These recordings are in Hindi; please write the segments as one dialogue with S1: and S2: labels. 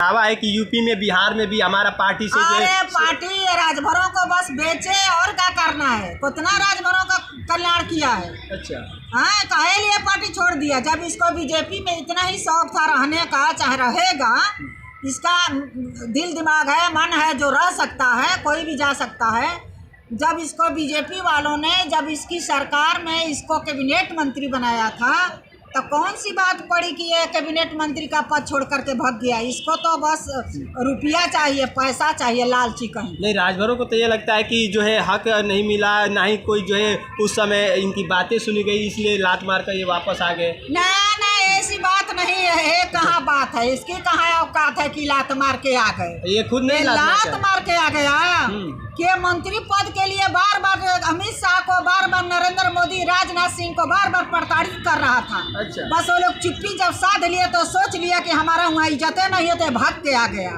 S1: दावा है कि यूपी में बिहार में भी हमारा पार्टी से
S2: अरे पार्टी राजभरों को बस बेचे और क्या करना है, कितना राजभरों का कल्याण किया है।
S1: अच्छा
S2: हाँ, काहे लिए पार्टी छोड़ दिया जब इसको बीजेपी में इतना ही शौक था रहने का, चाहे रहेगा, इसका दिल दिमाग है, मन है, जो रह सकता है, कोई भी जा सकता है। जब इसको बीजेपी वालों ने जब इसकी सरकार में इसको कैबिनेट मंत्री बनाया था तो कौन सी बात पड़ी कि ये कैबिनेट मंत्री का पद छोड़ करके भाग गया। इसको तो बस रुपया चाहिए, पैसा चाहिए, लालची कहीं
S1: नहीं। राजभरों को तो ये लगता है कि जो है हक नहीं मिला, ना ही कोई जो है उस समय इनकी बातें सुनी गई, इसलिए लात मार कर ये वापस आ गए।
S2: ना ऐसी बात नहीं है, कहाँ बात है इसकी, कहाँ औकात है कि लात मार के आ गए।
S1: ये खुद नहीं
S2: लात मार के आ गया कि मंत्री पद के लिए बार बार अमित शाह को, बार बार नरेंद्र मोदी, राजनाथ सिंह को बार बार प्रताड़ित कर रहा था।
S1: अच्छा।
S2: बस वो लोग चुप्पी जब साध लिए तो सोच लिया कि हमारा वहाँ इज्जतें नहीं है तो भाग के आ गया।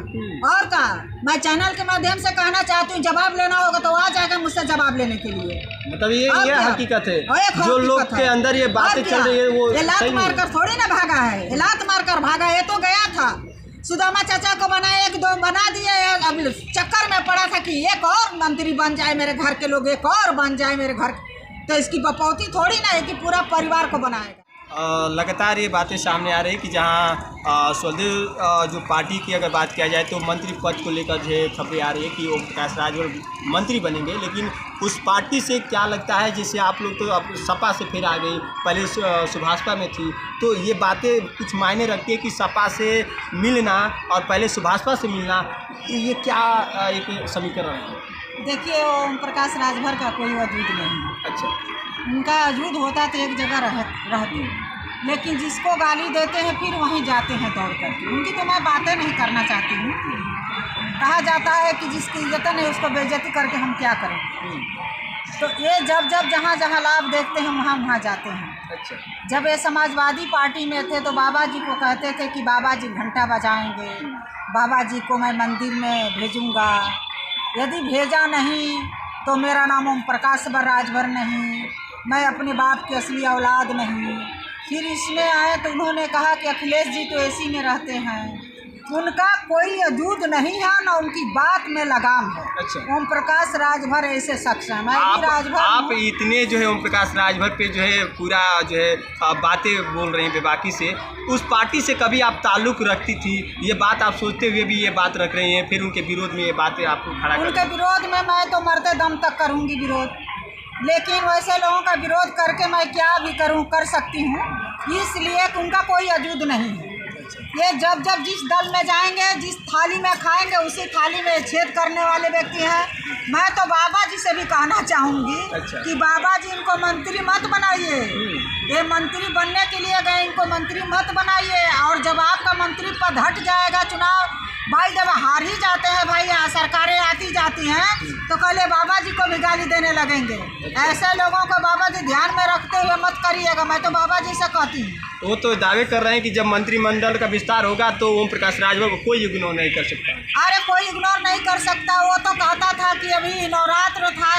S2: और क्या, मैं चैनल के माध्यम से कहना चाहती हूँ, जवाब लेना होगा तो आ जाएगा मुझसे जवाब लेने के लिए।
S1: मतलब ये हकीकत है, जो लोग के अंदर ये बातें चल रही है वो
S2: लात मार कर थोड़ी ना भागा है, लात मार कर भागा। ये तो गया था सुदामा चाचा को बनाया, एक दो बना दिए, अब चक्कर में पड़ा था कि एक और मंत्री बन जाए मेरे घर के लोग, एक और बन जाए मेरे घर, तो इसकी बपौती थोड़ी ना है कि पूरा परिवार को बनाएगा।
S1: लगातार ये बातें सामने आ रही कि जहां स्वदेव जो पार्टी की अगर बात किया जाए तो मंत्री पद को लेकर जो है खबरें आ रही है कि ओम प्रकाश राजभर मंत्री बनेंगे, लेकिन उस पार्टी से क्या लगता है, जैसे आप लोग तो अब सपा से फिर आ गई, पहले सुभाषपा में थी, तो ये बातें कुछ मायने रखती है कि सपा से मिलना और पहले सुभाषपा से मिलना, ये क्या एक समीकरण है?
S2: देखिए, ओम प्रकाश राजभर का कोई वजूद नहीं है।
S1: अच्छा,
S2: उनका वजूद होता तो एक जगह रहते, लेकिन जिसको गाली देते हैं फिर वहीं जाते हैं दौड़ करके। उनकी तो मैं बातें नहीं करना चाहती हूँ। कहा जाता है कि जिसकी इज्जत नहीं उसको बेइज्जती करके हम क्या करें। तो ये जब जहाँ जहाँ लाभ देखते हैं वहाँ वहाँ जाते हैं।
S1: अच्छा।
S2: जब ये समाजवादी पार्टी में थे तो बाबा जी को कहते थे कि बाबा जी घंटा बजाएंगे, बाबा जी को मैं मंदिर में भेजूँगा, यदि भेजा नहीं तो मेरा नाम ओम प्रकाश राजभर नहीं, मैं अपने बाप की असली औलाद नहीं। फिर इसमें आए तो उन्होंने कहा कि अखिलेश जी तो एसी में रहते हैं, उनका कोई वजूद नहीं है, ना उनकी बात में लगाम है।
S1: अच्छा।
S2: ओम प्रकाश राजभर ऐसे शख्स हैं। मैं भी राजभर
S1: आप इतने जो है ओम प्रकाश राजभर पे जो है पूरा जो है बातें बोल रहे हैं बेबाकी से, उस पार्टी से कभी आप ताल्लुक़ रखती थी, ये बात आप सोचते हुए भी ये बात रख रही हैं, फिर उनके विरोध में ये बातें आपको खड़ा कर?
S2: उनके विरोध में मैं तो मरते दम तक करूँगी विरोध, लेकिन वैसे लोगों का विरोध करके मैं क्या भी कर सकती हूँ, इसलिए कि उनका कोई वजूद नहीं है। ये जब जिस दल में जाएंगे, जिस थाली में खाएंगे, उसी थाली में छेद करने वाले व्यक्ति हैं। मैं तो बाबा जी से भी कहना चाहूँगी कि बाबा जी इनको मंत्री मत बनाइए, ये मंत्री बनने के लिए गए, इनको मंत्री मत बनाइए। और जब आपका मंत्री पद हट जाएगा, चुनाव भाई जब हार ही जाते हैं भाई, सरकारें आती जाती हैं, तो कल बाबा जी को भी गाली देने लगेंगे। ऐसे लोगों को बाबा जी ध्यान में रखते हुए मत करिएगा, मैं तो बाबा जी से कहती हूँ।
S1: वो तो दावे कर रहे हैं कि जब मंत्रिमंडल का विस्तार होगा तो ओम प्रकाश राजभर को कोई इग्नोर नहीं कर सकता।
S2: अरे कोई इग्नोर नहीं कर सकता। वो तो कहता था कि अभी नवरात्र था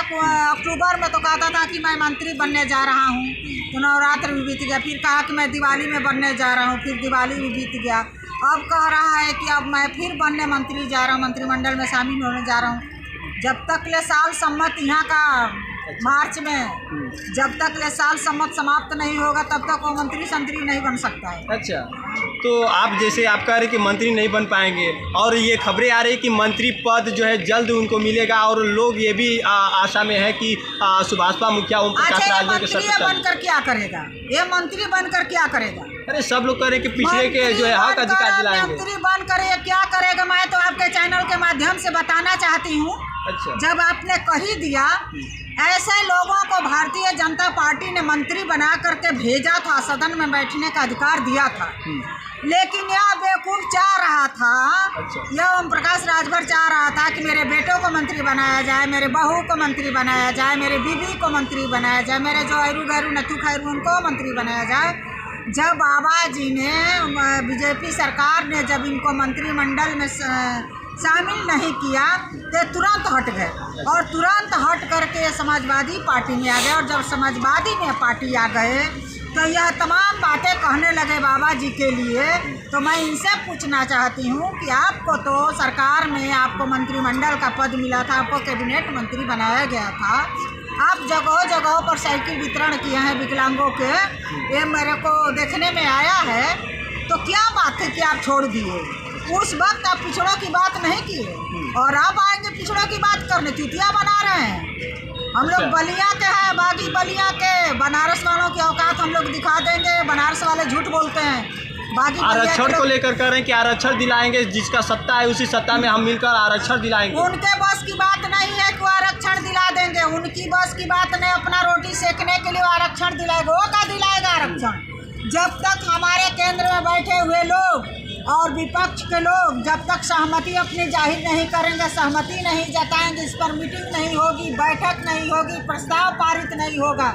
S2: अक्टूबर में, तो कहता था कि मैं मंत्री बनने जा रहा हूँ, तो नवरात्र भी बीत गया। फिर कहा कि मैं दिवाली में बनने जा रहा हूँ, फिर दिवाली भी बीत गया। अब कह रहा है कि अब मैं फिर बनने मंत्री जा रहा हूँ, मंत्रिमंडल में शामिल होने जा रहा हूँ। जब तक ले साल सम्मत यहाँ का मार्च में, जब तक ले साल सम्मत समाप्त नहीं होगा तब तक वो मंत्री संतरी नहीं बन सकता है।
S1: अच्छा, तो आप जैसे आप कह रहे कि मंत्री नहीं बन पाएंगे, और ये खबरें आ रही कि मंत्री पद जो है जल्द उनको मिलेगा, और लोग ये भी आशा में है कि सुभाषपा मुखिया ओम प्रकाश राजभर के साथ
S2: बनकर क्या करेगा, ये मंत्री बनकर क्या करेगा?
S1: अरे सब लोग कह रहे कि पिछड़े के जो है हक अधिकार दिलाएंगे।
S2: मंत्री बन कर क्या करेगा? मैं तो आपके चैनल के माध्यम से बताना चाहती हूँ।
S1: अच्छा।
S2: जब आपने कही दिया, ऐसे लोगों को भारतीय जनता पार्टी ने मंत्री बना करके भेजा था, सदन में बैठने का अधिकार दिया था, लेकिन यह बेवकूफ़ चाह रहा था।
S1: अच्छा।
S2: यह ओम प्रकाश राजभर चाह रहा था कि मेरे बेटों को मंत्री बनाया जाए, मेरे बहू को मंत्री बनाया जाए, मेरे बीबी को मंत्री बनाया जाए, मेरे जो अरू गहरू नथु खैरू उनको मंत्री बनाया जाए। जब बाबा जी ने, बीजेपी सरकार ने जब इनको मंत्रिमंडल में शामिल नहीं किया तो तुरंत हट गए, और तुरंत हट करके समाजवादी पार्टी में आ गए। और जब समाजवादी में पार्टी आ गए तो यह तमाम बातें कहने लगे बाबा जी के लिए। तो मैं इनसे पूछना चाहती हूँ कि आपको तो सरकार में आपको मंत्रिमंडल का पद मिला था, आपको कैबिनेट मंत्री बनाया गया था, आप जगह जगह पर साइकिल वितरण किए हैं विकलांगों के, ये मेरे को देखने में आया है। तो क्या बात है कि आप छोड़ दिए? उस वक्त आप पिछड़ों की बात नहीं किए और आप आएंगे पिछड़ों की बात करने, चुतिया बना रहे हैं। हम लोग बलिया के हैं, बागी बलिया के, बनारस वालों की औकात हम लोग दिखा देंगे। बनारस वाले झूठ बोलते हैं। बागी
S1: आरक्षण को लेकर कह रहे हैं कि आरक्षण दिलाएंगे, जिसका सत्ता है उसी सत्ता में हम मिलकर आरक्षण दिलाएंगे।
S2: उनके बस की बात नहीं है कि वो आरक्षण दिला देंगे, उनकी बस की बात नहीं। अपना रोटी सेकने के लिए आरक्षण दिलाएगा, वो का दिलाएगा आरक्षण? जब तक हमारे केंद्र में बैठे हुए लोग और विपक्ष के लोग जब तक सहमति अपनी जाहिर नहीं करेंगे, सहमति नहीं जताएंगे, इस पर मीटिंग नहीं होगी, बैठक नहीं होगी, प्रस्ताव पारित नहीं होगा,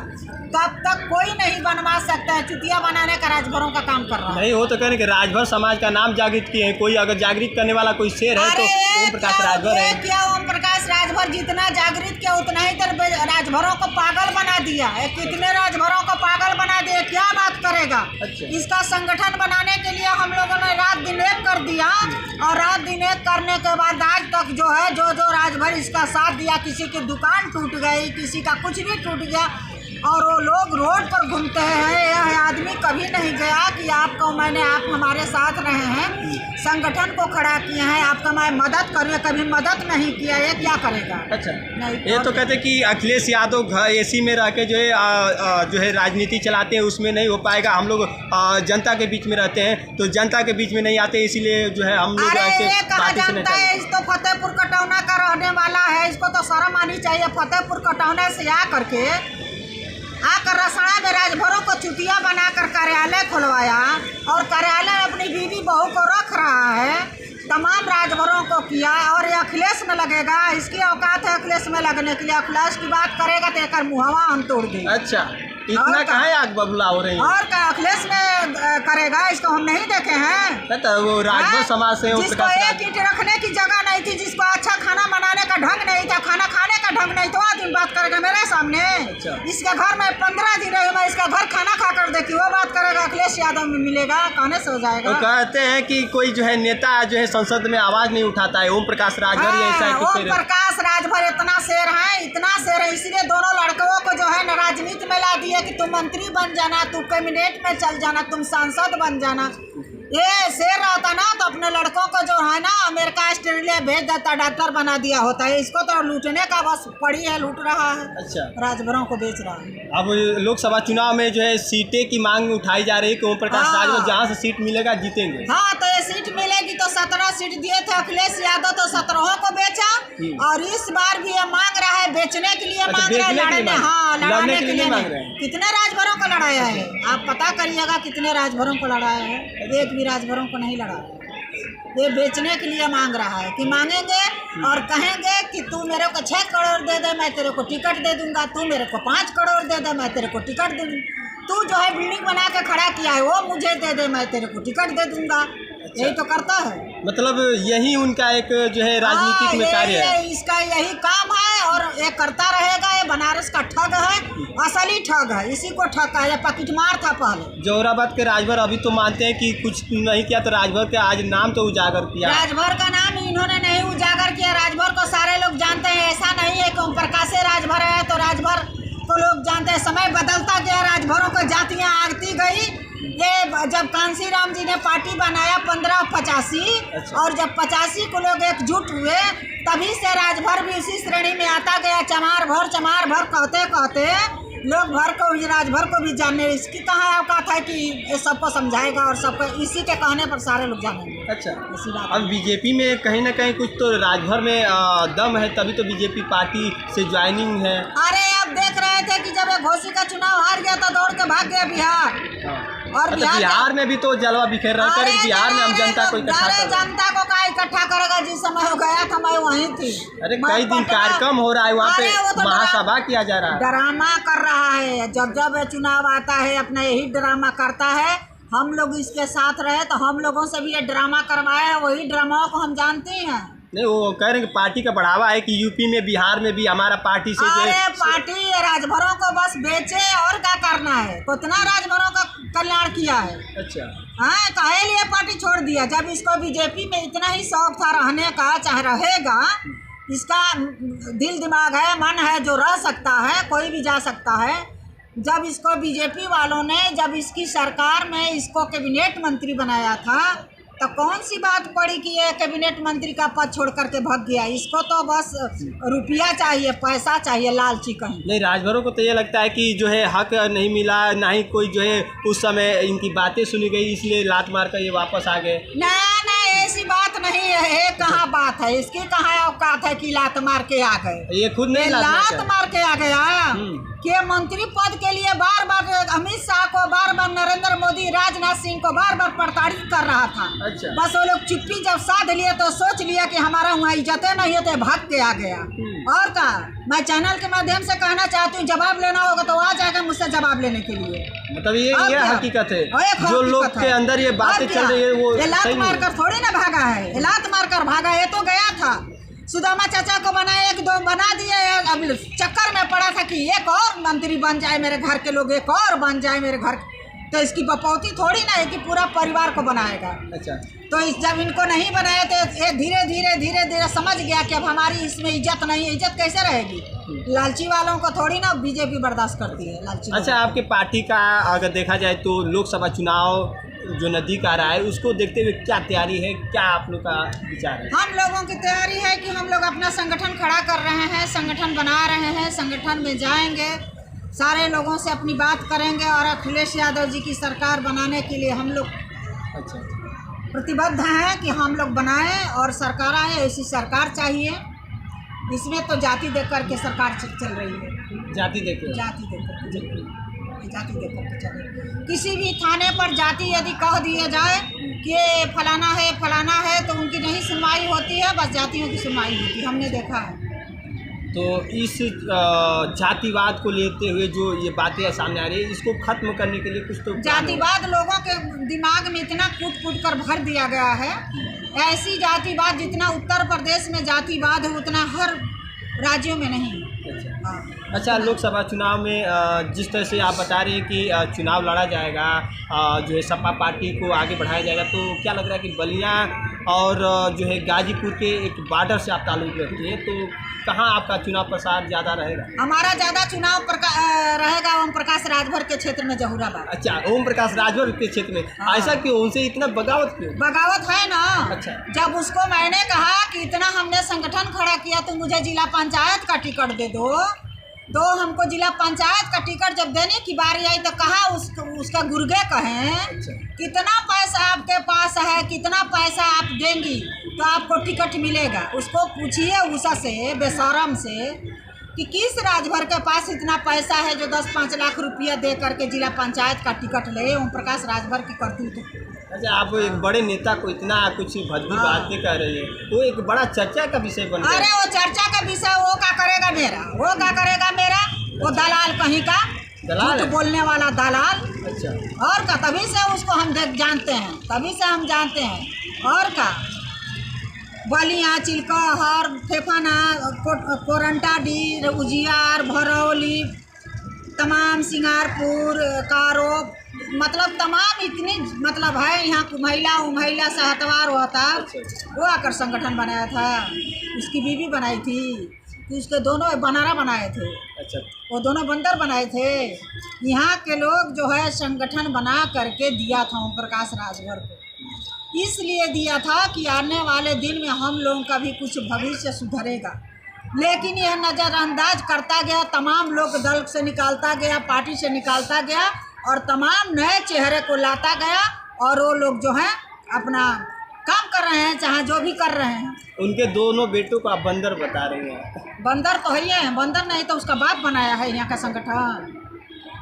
S2: तब तक कोई नहीं बनवा सकता है। चुतिया बनाने का राजभरों का काम कर रहा है।
S1: नहीं हो तो कह रहे कि राजभर समाज का नाम जागृत किए हैं। कोई अगर जागृत करने वाला कोई शेर है तो ओम प्रकाश राजभर है।
S2: क्या ओम प्रकाश राजभर जितना जागृत किया उतना ही राजभरों को पागल बना दिया। कितने राजभरों को पागल बना दिया, क्या बात करेगा?
S1: अच्छा।
S2: इसका संगठन बनाने के लिए हम लोगों ने रात दिन एक कर दिया और रात दिन एक करने के बाद आज तक जो है जो राजभर इसका साथ दिया, किसी की दुकान टूट गई, किसी का कुछ भी टूट गया और वो लोग रोड पर घूमते हैं। यह आदमी कभी नहीं गया कि आप हमारे साथ रहे हैं, संगठन को खड़ा किए हैं, आपका मैं मदद करिए, कभी मदद नहीं किया। ये क्या करेगा?
S1: अच्छा,
S2: नहीं,
S1: ये तो कहते कि अखिलेश यादव घर एसी में रह के जो है राजनीति चलाते हैं, उसमें नहीं हो पाएगा। हम लोग जनता के बीच में रहते हैं तो जनता के बीच में नहीं आते, इसीलिए जो है हम लोग ऐसे पार्टी से नहीं
S2: है। इस तो फतेहपुर कटौना का रहने वाला है, इसको तो शर्म आनी चाहिए। फतेहपुर कटौना से आकर रसड़ा में राजभरों को चुतिया बनाकर कार्यालय खुलवाया और कार्यालय में अपनी बीवी बहू को रख रहा है, तमाम राजभरों को किया। और ये अखिलेश में लगेगा, इसकी औकात है अखिलेश में लगने के लिए। अखिलेश की बात करेगा तो एक मुहवा हम तोड़ देंगे।
S1: अच्छा, इतना कहाँ है आग बबूला हो रही है? और
S2: क्या अखिलेश में करेगा? इसको हम नहीं देखे हैं।
S1: तो वो राजभर समाज से
S2: जिसको एक ईंट रखने की जगह नहीं थी, जिसको अच्छा खाना बनाने का ढंग नहीं था, खाना खाने का ढंग नहीं तो आदमी बात करेगा मेरे सामने।
S1: अच्छा। इसके
S2: घर में 15 दिन रही, मैं इसका घर खाना खा कर देखी, वो बात करेगा अखिलेश यादव में मिलेगा, कहने से हो जाएगा।
S1: तो कहते हैं कि कोई जो है नेता जो है संसद में आवाज नहीं उठाता है। ओम प्रकाश राजभर ऐसा है।
S2: ओम प्रकाश राजभर इतना शेर है, इतना शेर है, इसीलिए दोनों लड़कों को जो है न राजनीति में ला दिए कि तुम मंत्री बन जाना, तुम कैबिनेट में चल जाना, तुम सांसद बन जाना। ये शेर रहता ना तो अपने लड़कों को जो है ना अमेरिका ऑस्ट्रेलिया भेज देता, डॉक्टर बना दिया होता है। इसको तो लूटने का बस पड़ी है, लूट रहा है।
S1: अच्छा, राजभरों
S2: को बेच रहा है।
S1: अब लोकसभा चुनाव में जो है सीटें की मांग उठाई जा रही है कि ओम प्रकाश राजभर जहाँ से सीट मिलेगा जीतेंगे।
S2: हाँ, तो ये सीट मिलेगी तो 17 सीट दिए थे अखिलेश यादव, तो 17 को बेचा और इस बार भी ये मांग रहा है, बेचने के लिए मांग रहा है, लड़ने के लिए मांग रहे हैं। कितने राजभरों को लड़ाया है आप पता करिएगा, कितने राजभरों को लड़ाया है? एक भी राजभरों को नहीं लड़ाया। ये बेचने के लिए मांग रहा है कि मांगेंगे और कहेंगे कि तू मेरे को 6 करोड़ दे दे, मैं तेरे को टिकट दे दूंगा, तू मेरे को 5 करोड़ दे दे, मैं तेरे को टिकट दे दूंगा, तू जो है बिल्डिंग बना के खड़ा किया है वो मुझे दे दे, मैं तेरे को टिकट दे दूंगा। अच्छा। यही तो करता है,
S1: मतलब यही उनका एक जो है राजनीतिक में कार्य है,
S2: इसका यही काम है और ये करता रहेगा। ये बनारस का ठग है, असली ठग है, इसी को ठगा है, पॉकेट मार था पहले।
S1: जोहराबाद के राजभर अभी तो मानते हैं कि कुछ नहीं किया, तो राजभर का आज नाम तो उजागर किया।
S2: राजभर का नाम इन्होंने नहीं उजागर किया, राजभर को सारे लोग जानते हैं। ऐसा नहीं है कि ओम प्रकाश राजभर है तो राजभर को लोग जानते हैं। समय बदलता गया, राजभरों को जातियाँ आगती गई। ये जब कांसीराम जी ने पार्टी बनाया 1585, अच्छा। और जब 85 को लोग एकजुट हुए तभी से राजभर भी उसी श्रेणी में आता गया। चमार भर कहते कहते लोग भर को राजभर को भी जानने, इसकी कहाँ औकात है कि ये सबको समझाएगा और सबको इसी के कहने पर सारे लोग जानेंगे।
S1: अच्छा, इसी बात। अब बीजेपी में कहीं ना कहीं कुछ तो राजभर में दम है, तभी तो बीजेपी पार्टी से ज्वाइनिंग है।
S2: अरे अब देख रहे थे कि जब घोसी का चुनाव हार गया तो दौड़ के भाग गया बिहार। और
S1: बिहार में भी तो जलवा बिखेर रहा है। बिहार में हम जनता को
S2: जनता को का इकट्ठा करेगा? जिस समय हो गया था मैं वहीं थी।
S1: अरे कई दिन कार्यक्रम हो रहा है वहाँ पे, तो महासभा किया जा रहा है,
S2: ड्रामा कर रहा है। जब जब चुनाव आता है अपना यही ड्रामा करता है। हम लोग इसके साथ रहे तो हम लोगों से भी ये ड्रामा करवाया है, वही ड्रामाओं को हम जानते हैं।
S1: नहीं, वो कह रहे हैं कि पार्टी का बढ़ावा है कि यूपी में बिहार में भी हमारा पार्टी से जो
S2: अरे
S1: है।
S2: पार्टी राजभरों को बस बेचे और क्या करना है, कितना राजभरों का कल्याण किया है।
S1: अच्छा,
S2: हाँ, काहे लिए पार्टी छोड़ दिया जब इसको बीजेपी में इतना ही शौक था रहने का, चाहे रहेगा, इसका दिल दिमाग है, मन है, जो रह सकता है, कोई भी जा सकता है। जब इसको बीजेपी वालों ने, जब इसकी सरकार में इसको कैबिनेट मंत्री बनाया था, तो कौन सी बात पड़ी कि ये कैबिनेट मंत्री का पद छोड़ करके भाग गया। इसको तो बस रुपया चाहिए, पैसा चाहिए, लालची कहीं।
S1: नहीं, राजभरों को तो ये लगता है कि जो है हक नहीं मिला, ना ही कोई जो है उस समय इनकी बातें सुनी गई, इसलिए लात मार कर ये वापस आ गए।
S2: ना ऐसी बात नहीं है, ये कहाँ बात है, इसकी कहाँ औकात है कि लात मार के आ गए।
S1: ये खुद नहीं
S2: लात मार के आ गया कि मंत्री पद के लिए बार बार अमित शाह को, बार बार नरेंद्र मोदी, राजनाथ सिंह को बार बार प्रताड़ित कर रहा था।
S1: अच्छा।
S2: बस वो लोग चुप्पी जब साध लिए तो सोच लिया कि हमारा वहाँ इज्जतें नहीं होते, भाग के आ गया। और क्या, मैं चैनल के माध्यम से कहना चाहती हूँ, जवाब लेना होगा तो आ जाएगा मुझसे जवाब लेने के लिए।
S1: मतलब ये हकीकत है, जो लोग के अंदर ये बातें चल रही है वो
S2: लात मारकर थोड़ी ना भागा है, लात मारकर भागा। ये तो गया था सुदामा चाचा को बनाया, एक दो बना दिए, अब चक्कर में पड़ा था कि एक और मंत्री बन जाए मेरे घर के लोग, एक और बन जाए मेरे घर, तो इसकी बपौती थोड़ी ना है कि पूरा परिवार को बनाएगा।
S1: अच्छा,
S2: तो जब इनको नहीं बनाया तो ये धीरे धीरे समझ गया कि अब हमारी इसमें इज्जत नहीं है। इज्जत कैसे रहेगी, लालची वालों को थोड़ी ना बीजेपी बर्दाश्त करती है, लालची।
S1: अच्छा, आपके पार्टी का अगर देखा जाए तो लोकसभा चुनाव जो नज़दीक आ रहा है, उसको देखते हुए क्या तैयारी है, क्या आप लोग का विचार है?
S2: हम लोगों की तैयारी है कि हम लोग अपना संगठन खड़ा कर रहे हैं, संगठन बना रहे हैं, संगठन में जाएंगे, सारे लोगों से अपनी बात करेंगे और अखिलेश यादव जी की सरकार बनाने के लिए हम लोग
S1: अच्छा
S2: प्रतिबद्ध हैं कि हम लोग बनाएं और सरकार आए, ऐसी सरकार चाहिए। इसमें तो जाति देख कर के सरकार चल रही है,
S1: जाति देख
S2: जाति देख कर जाति देख कर चले। किसी भी थाने पर जाति यदि कह दिया जाए कि ये फलाना है तो उनकी नहीं सुनवाई होती है, बस जातियों की सुनवाई होती है, हमने देखा है।
S1: तो इस जातिवाद को लेते हुए जो ये बातें सामने आ रही है, इसको खत्म करने के लिए कुछ तो
S2: जातिवाद लोगों के दिमाग में इतना कूट कर भर दिया गया है। ऐसी जातिवाद जितना उत्तर प्रदेश में जातिवाद है उतना हर राज्यों में नहीं।
S1: अच्छा, लोकसभा चुनाव में जिस तरह से आप बता रहे हैं कि चुनाव लड़ा जाएगा, जो है सपा पार्टी को आगे बढ़ाया जाएगा, तो क्या लग रहा है कि बलिया और जो है गाजीपुर के एक बॉर्डर से आप ताल्लुक़ रखती है, तो कहाँ आपका चुनाव प्रसार ज़्यादा रहेगा?
S2: हमारा ज़्यादा चुनाव रहेगा ओम प्रकाश राजभर के क्षेत्र में, जहूराबाद।
S1: अच्छा, ओम प्रकाश राजभर के क्षेत्र में।
S2: हाँ।
S1: ऐसा क्यों, उनसे इतना बगावत क्यों?
S2: बगावत है ना।
S1: अच्छा।
S2: जब उसको मैंने कहा कि इतना हमने संगठन खड़ा किया, तो मुझे जिला पंचायत का टिकट दे दो, तो हमको जिला पंचायत का टिकट जब देने की बारी आई तो कहा उसका गुर्गे कहें कितना पैसा आपके पास है, कितना पैसा आप देंगी तो आपको टिकट मिलेगा। उसको पूछिए उषा से, बेशरम से, कि किस राजभर के पास इतना पैसा है जो 10-5 लाख रुपया दे करके जिला पंचायत का टिकट ले। ओम प्रकाश राजभर की करतूत।
S1: अच्छा, आप एक बड़े नेता को इतना कुछ भद्दी बातें कह रही है, वो एक बड़ा चर्चा का विषय बन गया।
S2: अरे वो चर्चा का विषय वो क्या करेगा मेरा, वो दलाल कहीं का,
S1: दलाल
S2: झूठ बोलने वाला दलाल।
S1: अच्छा,
S2: और का तभी से उसको हम जानते हैं, और का बलिया, चिलकहर, फेफाना, कोरंटाडीह, उजियार, भरौली, तमाम सिंगारपुर, कारो, मतलब तमाम इतनी मतलब है यहाँ महिला सहतवार होता, वो आकर संगठन बनाया था। उसकी बीवी बनाई थी, उसके दोनों बनारा बनाए थे।
S1: अच्छा,
S2: वो दोनों बंदर बनाए थे। यहाँ के लोग जो है संगठन बना करके दिया था ओम प्रकाश राजभर को, इसलिए दिया था कि आने वाले दिन में हम लोगों का भी कुछ भविष्य सुधरेगा। लेकिन यह नज़रअंदाज करता गया, तमाम लोग दल से निकालता गया, पार्टी से निकालता गया और तमाम नए चेहरे को लाता गया, और वो लोग जो हैं अपना काम कर रहे हैं, चाहे जो भी कर रहे हैं।
S1: उनके दोनों बेटों को आप बंदर बता रही हैं।
S2: बंदर तो है ही है, बंदर नहीं तो उसका बाप बनाया है यहाँ का संगठन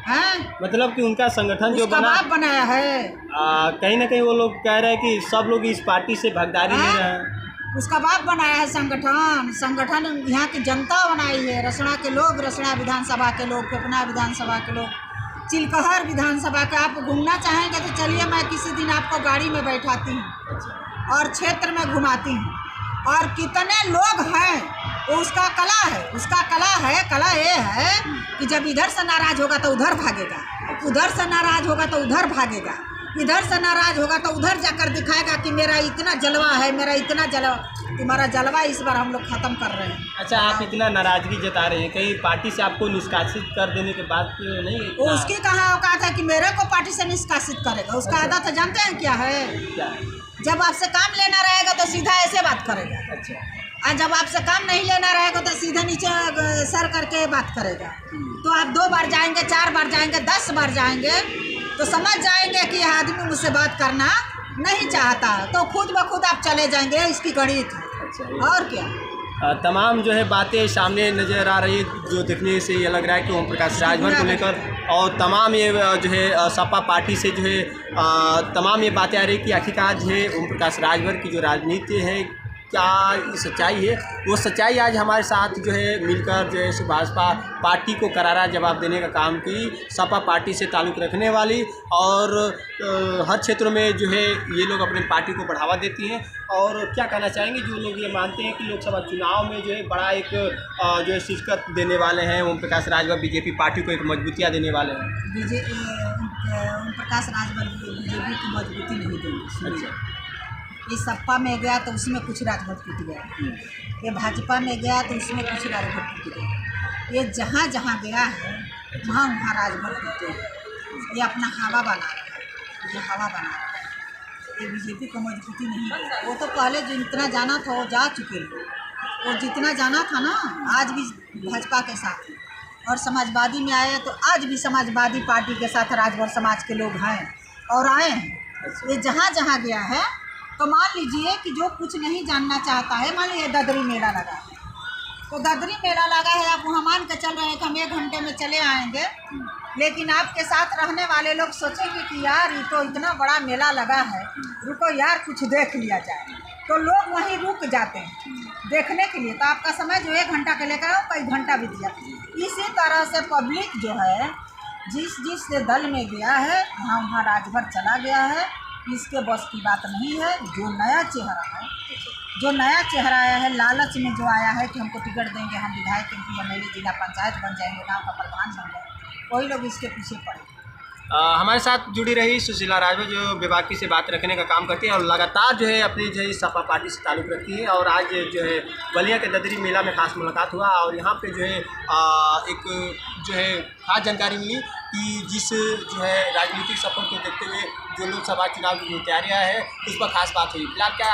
S2: है।
S1: मतलब कि उनका संगठन जो
S2: उसका बाप बनाया है।
S1: कहीं ना कहीं वो लोग कह रहे हैं कि सब लोग इस पार्टी से भागीदारी ले रहे हैं।
S2: उसका बाप बनाया है संगठन यहाँ की जनता बनाई है, रसना के लोग, रसना विधानसभा के लोग, फेफना विधानसभा के लोग, चिलकहर विधानसभा का। आप घूमना चाहेंगे तो चलिए, मैं किसी दिन आपको गाड़ी में बैठाती हूँ और क्षेत्र में घुमाती हूँ, और कितने लोग हैं, वो उसका कला है, कला ये है कि जब इधर से नाराज होगा तो उधर भागेगा, उधर से नाराज होगा तो उधर भागेगा, इधर से नाराज होगा तो उधर जाकर दिखाएगा कि मेरा इतना जलवा है, मेरा इतना जलवा। तुम्हारा जलवा इस बार हम लोग ख़त्म कर रहे हैं।
S1: अच्छा, आप इतना नाराज़गी जता रहे हैं, कहीं पार्टी से आपको निष्कासित कर देने के बाद तो नहीं है?
S2: वो उसकी कहाँ औकात है कि मेरे को पार्टी से निष्कासित करेगा? उसका आदत जानते हैं क्या है?
S1: क्या?
S2: जब आपसे काम लेना रहेगा तो सीधा ऐसे बात करेगा,
S1: अच्छा।
S2: और जब आपसे काम नहीं लेना रहेगा तो सीधा नीचे सर करके बात करेगा। तो आप 2 बार जाएंगे, 4 बार जाएंगे, 10 बार जाएंगे तो समझ जाएंगे कि यह आदमी मुझसे बात करना नहीं चाहता, तो खुद ब खुद आप चले जाएंगे। इसकी गणित है।
S1: अच्छा।
S2: और क्या?
S1: तमाम जो है बातें सामने नज़र आ रही है, जो देखने से ये लग रहा है कि ओम प्रकाश राजभर को लेकर, और तमाम ये जो है सपा पार्टी से जो है तमाम ये बातें आ रही कि आखिरकार जो है ओम प्रकाश राजभर की जो राजनीति है, क्या सच्चाई है? वो सच्चाई आज हमारे साथ जो है मिलकर जो है भाजपा पार्टी को करारा जवाब देने का काम की, सपा पार्टी से ताल्लुक़ रखने वाली, और हर क्षेत्रों में जो है ये लोग अपनी पार्टी को बढ़ावा देती हैं। और क्या कहना चाहेंगे जो लोग ये मानते हैं कि लोकसभा चुनाव में जो है बड़ा एक जो है शिरकत देने वाले हैं ओम प्रकाश राजभर, बीजेपी पार्टी को एक मजबूतियाँ देने वाले हैं?
S2: ओम प्रकाश राजभर बीजेपी की मजबूती नहीं देंगे।
S1: अच्छा।
S2: ये सपा में गया तो उसमें कुछ राजभर टूट गया, ये भाजपा में गया तो उसमें कुछ राजभर टूट गया। ये जहाँ जहाँ गया है वहाँ वहाँ राजभर टूटे हैं। ये अपना हवा बना रहा है, ये हवा बना रहा है, ये बीजेपी को मजबूती नहीं है। वो तो पहले जो इतना जाना था वो जा चुके हैं, वो जितना जाना था ना आज भी भाजपा के साथ है, और समाजवादी में आए तो आज भी समाजवादी पार्टी के साथ राजभर समाज के लोग हैं और आए हैं। ये जहाँ जहाँ गया है तो मान लीजिए कि जो कुछ नहीं जानना चाहता है, मान लीजिए ददरी मेला लगा है, तो ददरी मेला लगा है, आप वहाँ मान के चल रहे हैं कि हम 1 घंटे में चले आएंगे, लेकिन आपके साथ रहने वाले लोग सोचेंगे कि यार ये तो इतना बड़ा मेला लगा है, रुको यार कुछ देख लिया जाए, तो लोग वहीं रुक जाते हैं देखने के लिए। तो आपका समय जो 1 घंटा के लेकर कई घंटा बीत जाता। इसी तरह से पब्लिक जो है जिस दल में गया है वहाँ वहाँ राजभर चला गया है। इसके बस की बात नहीं है। जो नया चेहरा आया है, लालच में जो आया है कि हमको टिकट देंगे, हम विधायक MLA जिला पंचायत बन जाएंगे, गाँव का प्रधान बन जाएंगे, वही लोग इसके पीछे पड़े।
S1: हमारे साथ जुड़ी रही सुशीला राजभर, जो बेबाकी से बात रखने का काम करती है और लगातार जो है अपनी जो है सपा पार्टी से ताल्लुक़ रखती है। और आज जो है बलिया के ददरी मेला में खास मुलाकात हुआ और यहाँ पे जो है एक जो है खास जानकारी मिली कि जिस जो है राजनीतिक सफर को देखते हुए जो लोकसभा चुनाव की जो तैयारियाँ है उस पर खास बात हुई। फिलहाल क्या